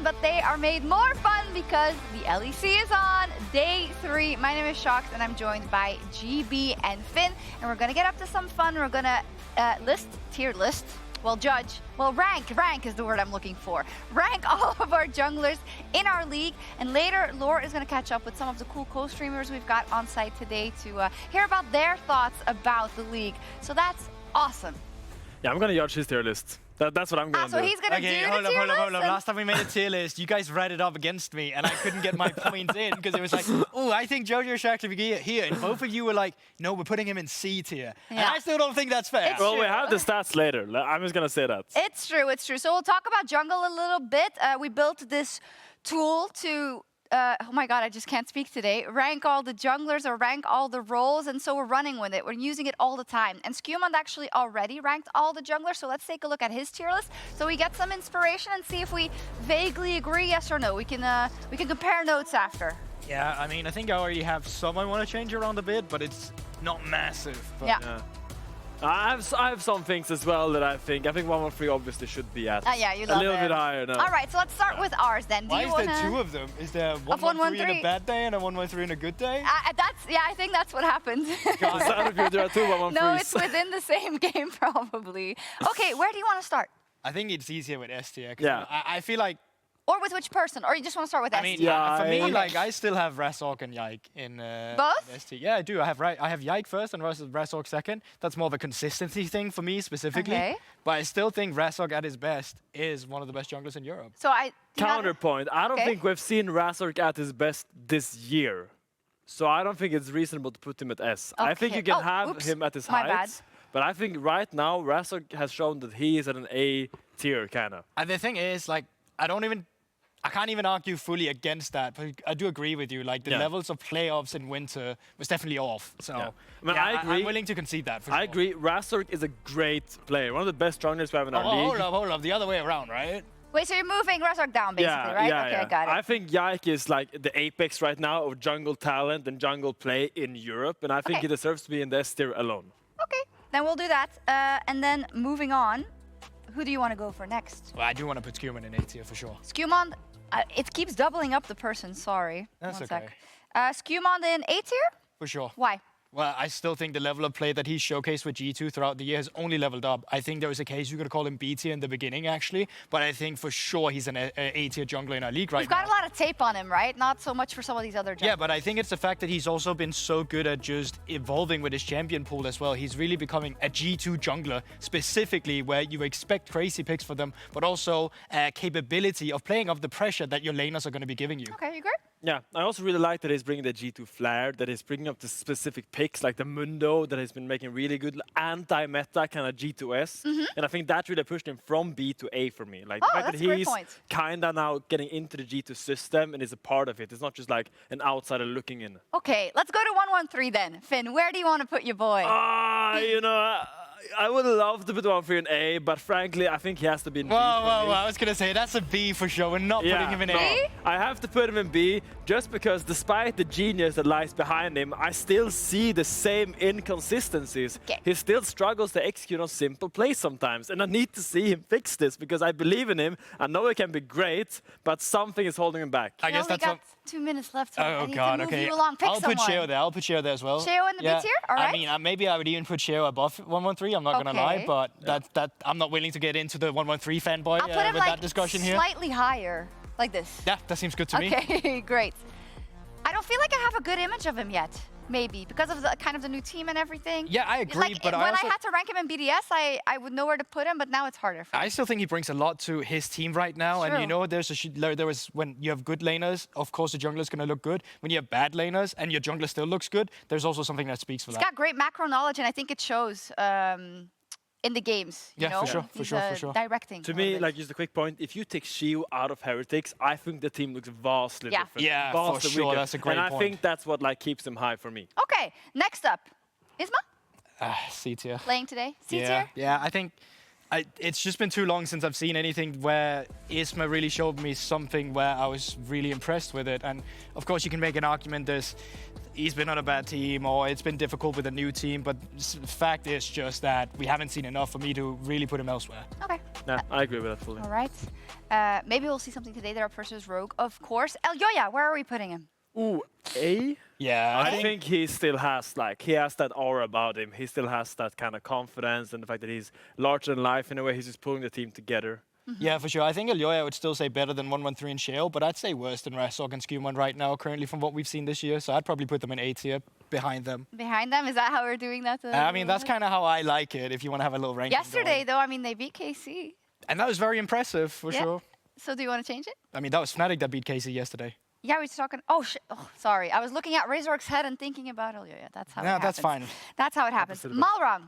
but they are made more fun because the LEC is on day 3. My name is Shox, and I'm joined by GB and Finn, and we're gonna get up to some fun. We're gonna tier list. Rank is the word I'm looking for. Rank all of our junglers in our league, and later Lore is going to catch up with some of the cool co-streamers we've got on site today to hear about their thoughts about the league. So that's awesome. Yeah, I'm going to judge his tier list. That's what I'm going to do. So he's going to do the tier list? Hold up. Last time we made a tier list, you guys read it up against me, and I couldn't get my points in because it was like, oh, I think Jojo should actually be here. And both of you were like, no, we're putting him in C tier. Yeah. And I still don't think that's fair. Well, we have the stats later. I'm just going to say that. It's true. So we'll talk about jungle a little bit. We built this tool to... oh my god, I just can't speak today. Rank all the junglers or rank all the roles, and so we're running with it. We're using it all the time. And Skewmond actually already ranked all the junglers, so let's take a look at his tier list so we get some inspiration and see if we vaguely agree, yes or no. We can compare notes after. Yeah, I mean, I think I already have some I want to change around a bit, but it's not massive. But yeah. I have some things as well that I think 113 obviously should be at yeah, you love a little bit higher now. All right, so let's start with ours then. Why is there 2 of them? Is there 113 in a bad day and a 113 in a good day? I think that's what happened. There are 2 113s. No, it's within the same game probably. Okay, where do you want to start? I think it's easier with S tier. Yeah. I feel like. Or with which person? Or you just want to start with S tier? I mean, yeah, for me, like, I still have Razork and Yike in both? S tier. Yeah, I do. I have Yike first and Razork second. That's more of a consistency thing for me specifically. Okay. But I still think Razork at his best is one of the best junglers in Europe. So Counterpoint. I don't think we've seen Razork at his best this year. So I don't think it's reasonable to put him at S. Okay. I think you can have him at his heights. But I think right now, Razork has shown that he is at an A tier, kind of. And the thing is, like, I can't even argue fully against that, but I do agree with you. Like, the levels of playoffs in winter was definitely off. So, I mean, I agree. I'm willing to concede that, for sure. I agree. Razork is a great player. One of the best junglers we have in our league. Hold up. The other way around, right? Wait, so you're moving Razork down, basically, right? Yeah, okay, I got it. I think Yike is like the apex right now of jungle talent and jungle play in Europe, and I think he deserves to be in the S tier alone. Okay, then we'll do that. And then moving on, who do you want to go for next? Well, I do want to put Skewmond in A tier for sure. Skewmond, it keeps doubling up the person, sorry. That's okay. Skewmond in A tier? For sure. Why? Well, I still think the level of play that he's showcased with G2 throughout the year has only leveled up. I think there was a case you could call him B tier in the beginning, actually. But I think for sure he's an A tier jungler in our league right now. We've got a lot of tape on him, right? Not so much for some of these other junglers. Yeah, but I think it's the fact that he's also been so good at just evolving with his champion pool as well. He's really becoming a G2 jungler, specifically where you expect crazy picks for them, but also a capability of playing off the pressure that your laners are going to be giving you. Okay, you agree? Yeah, I also really like that he's bringing the G2 flair, that he's bringing up the specific picks like the Mundo, that has been making really good anti-meta kind of G2S. And I think that really pushed him from B to A for me. Like the fact that he's kind of now getting into the G2 system and is a part of it. It's not just like an outsider looking in. Okay, let's go to 113 then. Finn, where do you want to put your boy? You know, I would love to put 113 in A, but frankly, I think he has to be in B. Whoa, I was going to say, that's a B for sure. We're not putting him in A. I have to put him in B, just because despite the genius that lies behind him, I still see the same inconsistencies. He still struggles to execute on simple plays sometimes, and I need to see him fix this, because I believe in him. I know he can be great, but something is holding him back. I guess that's 2 minutes left. So oh, God, okay. I'll put Sheo there. I'll put Sheo there as well. Sheo in the B tier? All right. I mean, maybe I would even put Sheo above 113. I'm not going to lie, but that I'm not willing to get into the 113 fanboy with that discussion here. Slightly higher, like this. Yeah, that seems good to me. Okay, great. I don't feel like I have a good image of him yet. Maybe because of the kind of the new team and everything. Yeah, I agree. Like, but when I had to rank him in BDS, I would know where to put him, but now it's harder for me. I still think he brings a lot to his team right now. True. And you know, there was when you have good laners, of course the jungler is going to look good. When you have bad laners and your jungler still looks good, there's also something that speaks for that. He's got great macro knowledge, and I think it shows. In the games, you know? for sure. Directing. To me, like just a quick point, if you take Sheo out of Heretics, I think the team looks vastly different. Yeah, for sure, that's a great point. And I think that's what like keeps him high for me. Okay, next up, Isma? C tier. Playing today, C tier? Yeah, I think It's just been too long since I've seen anything where Isma really showed me something where I was really impressed with it. And of course, you can make an argument he's been on a bad team or it's been difficult with a new team. But the fact is just that we haven't seen enough for me to really put him elsewhere. Okay. Yeah, I agree with that fully. All right. Maybe we'll see something today. There are versus Rogue, of course. Elyoya, where are we putting him? Ooh, A? Yeah, I think he still has he has that aura about him. He still has that kind of confidence and the fact that he's larger than life in a way. He's just pulling the team together. Yeah, for sure. I think Elyoya would still say better than 113 and Shale, but I'd say worse than Razork and Skumon right now, currently from what we've seen this year. So I'd probably put them in A tier behind them. Behind them? Is that how we're doing that? I mean, that's kind of how I like it, if you want to have a little ranking. Yesterday, though, I mean, they beat KC. And that was very impressive, for sure. So do you want to change it? I mean, that was Fnatic that beat KC yesterday. Yeah, we're talking. Oh, sorry. I was looking at Razork's head and thinking about Elyoya. That's how it happens. That's fine. That's how it happens. Malrang.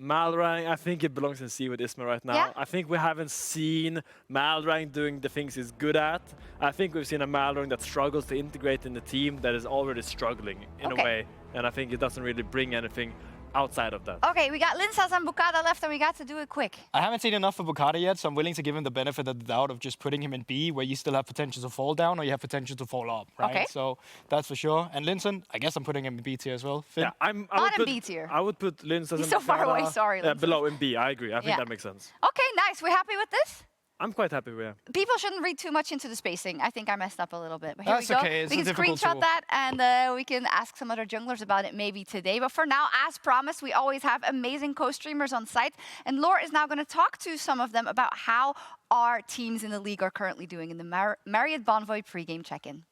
Malrang, I think it belongs in C with Isma right now. Yeah? I think we haven't seen Malrang doing the things he's good at. I think we've seen a Malrang that struggles to integrate in the team that is already struggling in a way. And I think it doesn't really bring anything outside of that. Okay, we got Linsas and Bukada left and we got to do it quick. I haven't seen enough of Bukada yet, so I'm willing to give him the benefit of the doubt of just putting him in B, where you still have potential to fall down or you have potential to fall up, right? Okay. So that's for sure. And Linson, I guess I'm putting him in B tier as well. Finn? Yeah, I would Not in put, B tier. I would put Linz as He's so far away, sorry, Linz. below in B, I agree. I think Yeah. that makes sense. Okay, nice. We happy with this? I'm quite happy with it. People shouldn't read too much into the spacing. I think I messed up a little bit. But here That's we go. okay. It's We a can difficult screenshot tool. that and we can ask some other junglers about it maybe today. But for now, as promised, we always have amazing co-streamers on site. And Laure is now going to talk to some of them about how our teams in the league are currently doing in the Marriott Bonvoy pregame check-in.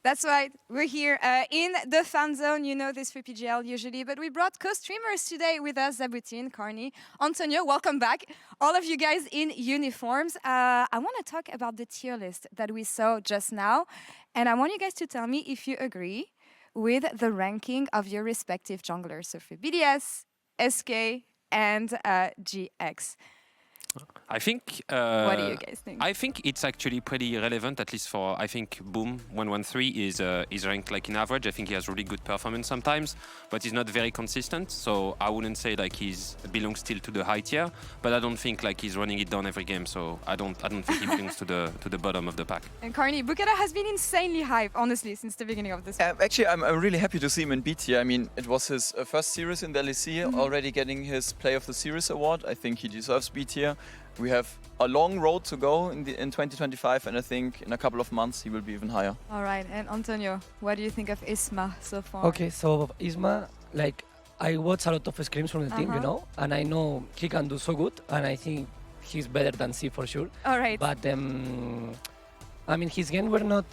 That's right. We're here in the fan zone. You know this for PGL usually, but we brought co-streamers today with us, Zabutin, Carney, Antonio. Welcome back. All of you guys in uniforms. I want to talk about the tier list that we saw just now. And I want you guys to tell me if you agree with the ranking of your respective junglers. So for BDS, SK, and GX. I think. What do you guys think? I think it's actually pretty relevant, at least for. I think Boom 113 is ranked like in average. I think he has really good performance sometimes, but he's not very consistent. So I wouldn't say like he's belongs still to the high tier, but I don't think like he's running it down every game. So I don't think he belongs to the bottom of the pack. And Carney, Bukada has been insanely hype, honestly, since the beginning of this. Actually, I'm really happy to see him in B tier. I mean, it was his first series in the LEC, already getting his Play of the Series award. I think he deserves B tier. We have a long road to go in 2025, and I think in a couple of months he will be even higher. All right, and Antonio, what do you think of Isma so far? Okay, so Isma, like, I watch a lot of scrims from the team, you know, and I know he can do so good, and I think he's better than C for sure. All right. But, I mean, his games were not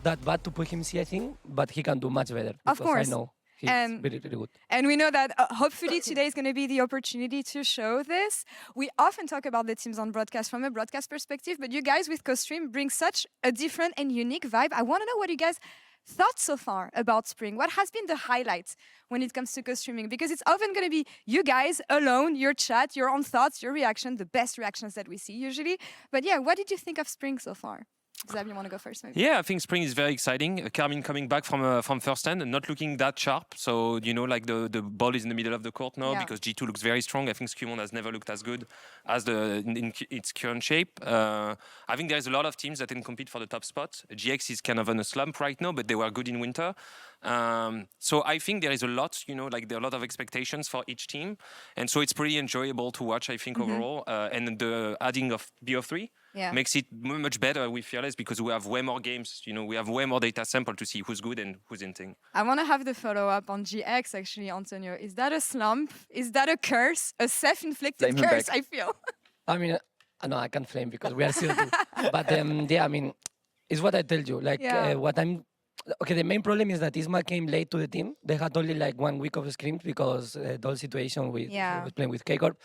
that bad to put him C, I think, but he can do much better. Of course. I know he's And- very, very good. And we know that hopefully today is going to be the opportunity to show this. We often talk about the teams on broadcast from a broadcast perspective, but you guys with co-stream bring such a different and unique vibe. I want to know what you guys thought so far about Spring. What has been the highlight when it comes to co-streaming? Because it's often going to be you guys alone, your chat, your own thoughts, your reaction, the best reactions that we see usually. But yeah, what did you think of Spring so far? Zab, you want to go first? Maybe? Yeah, I think Spring is very exciting. Carmine coming back from first hand and not looking that sharp. So, you know, like the ball is in the middle of the court now because G2 looks very strong. I think Skumon has never looked as good as in its current shape. I think there's a lot of teams that can compete for the top spot. GX is kind of on a slump right now, but they were good in winter. So I think there is a lot, you know, like there are a lot of expectations for each team. And so it's pretty enjoyable to watch, I think, overall. And the adding of BO3 makes it much better with Fearless because we have way more games, you know, we have way more data sample to see who's good and who's inting. I want to have the follow-up on GX, actually, Antonio. Is that a slump? Is that a curse? A self-inflicted Blame him curse, back. I feel. I mean, no, I can't flame because we are still two. But yeah, I mean, it's what I tell you. Like, what I'm... Okay, the main problem is that Isma came late to the team. They had only like 1 week of scrims because the whole situation with was playing with K-Corp.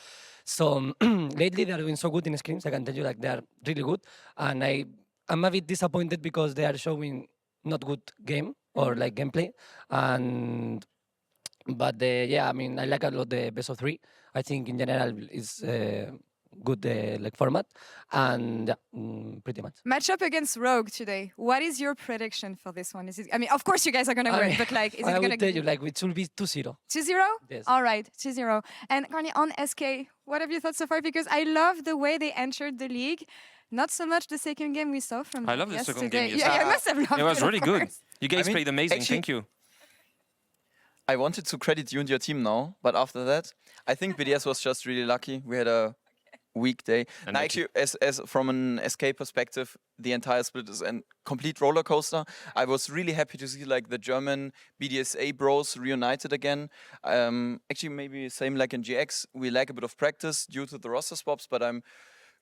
So lately they are doing so good in scrims. I can tell you like they are really good. And I'm a bit disappointed because they are showing not good game or like gameplay. But yeah, I mean, I like a lot the best of 3. I think in general is good like format, and yeah, pretty much. Matchup against Rogue today. What is your prediction for this one? Is it? I mean, of course you guys are gonna win, but like, is I it will gonna tell you, like, it will be 2-0. 2-0? Yes. All right, 2-0. And Carney, on SK, what have you thought so far? Because I love the way they entered the league. Not so much the second game we saw from I love the yesterday. second game. Yeah, you must have loved It was of really good. course. You guys I mean, played amazing. actually- Thank you. I wanted to credit you and your team now, but after that, I think BDS was just really lucky. We had a weak day. And actually, as from an SK perspective, the entire split is a complete roller coaster. I was really happy to see like the German BDSA bros reunited again. Actually, maybe same like in GX, we lack a bit of practice due to the roster swaps, but I'm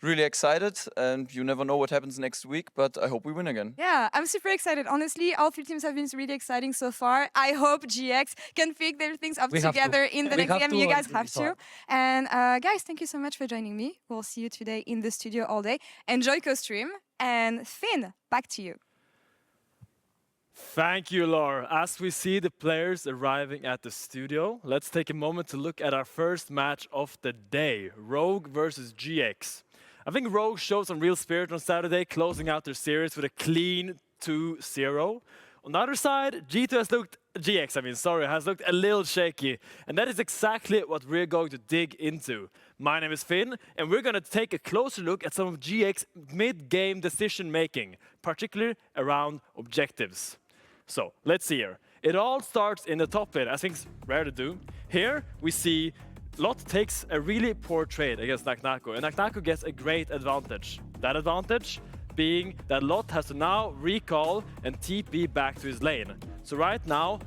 really excited, and you never know what happens next week, but I hope we win again. Yeah, I'm super excited. Honestly, all three teams have been really exciting so far. I hope GX can pick their things up We have to. together in the We next have game. to You guys until have it's to. on. And guys, thank you so much for joining me. We'll see you today in the studio all day. Enjoy co-stream. And Finn, back to you. Thank you, Laura. As we see the players arriving at the studio, let's take a moment to look at our first match of the day, Rogue versus GX. I think Rogue showed some real spirit on Saturday, closing out their series with a clean 2-0. On the other side, GX has looked a little shaky, and that is exactly what we're going to dig into. My name is Finn, and we're going to take a closer look at some of GX mid-game decision-making, particularly around objectives. So, let's see here. It all starts in the top lane, as things rare to do. Here, we see Lot takes a really poor trade against Naknako, and Naknako gets a great advantage. That advantage being that Lot has to now recall and TP back to his lane. So right now,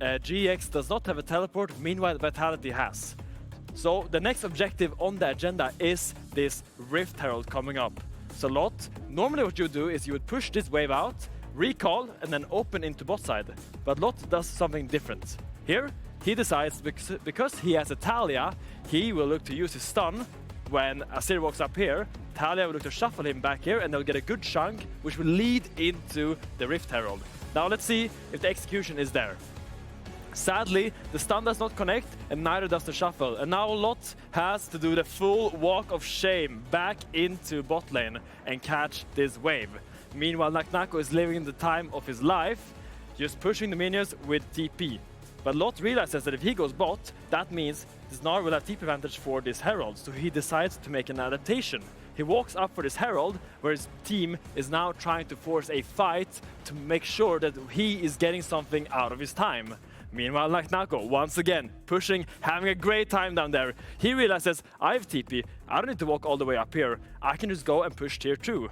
GX does not have a teleport, meanwhile Vitality has. So the next objective on the agenda is this Rift Herald coming up. So Lot, normally what you would do is you would push this wave out, recall, and then open into bot side. But Lot does something different. Here, he decides, because he has a Talia, he will look to use his stun. When Azir walks up here, Talia will look to shuffle him back here, and they'll get a good chunk, which will lead into the Rift Herald. Now let's see if the execution is there. Sadly, the stun does not connect, and neither does the shuffle. And now Lot has to do the full walk of shame back into bot lane and catch this wave. Meanwhile, Naknako is living in the time of his life, just pushing the minions with TP. But Lot realizes that if he goes bot, that means Znar will have TP advantage for this Herald, so he decides to make an adaptation. He walks up for this Herald, where his team is now trying to force a fight to make sure that he is getting something out of his time. Meanwhile, Naknako, once again, pushing, having a great time down there. He realizes, I have TP, I don't need to walk all the way up here, I can just go and push tier 2.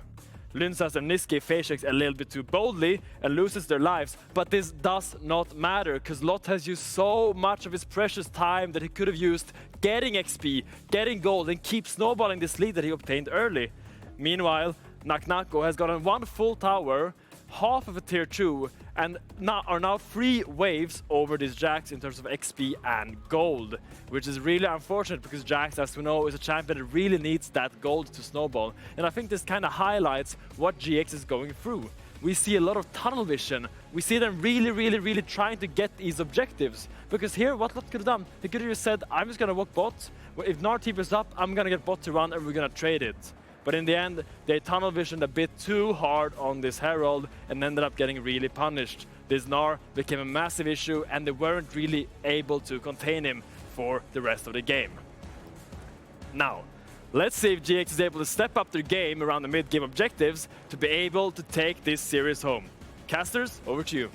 Linsas and Niski face checks a little bit too boldly and loses their lives, but this does not matter, because Lot has used so much of his precious time that he could have used getting XP, getting gold, and keep snowballing this lead that he obtained early. Meanwhile, Naknako has gotten one full tower, half of a tier 2, and are now 3 waves over this Jax in terms of XP and gold, which is really unfortunate because Jax, as we know, is a champion that really needs that gold to snowball. And I think this kind of highlights what GX is going through. We see a lot of tunnel vision. We see them really trying to get these objectives. Because here, what Lot could have done? He could have just said, I'm just going to walk bot. If Gnar TPs up, I'm going to get bot to run and we're going to trade it. But in the end, they tunnel visioned a bit too hard on this Herald and ended up getting really punished. This Gnar became a massive issue and they weren't really able to contain him for the rest of the game. Now, let's see if GX is able to step up their game around the mid-game objectives to be able to take this series home. Casters, over to you.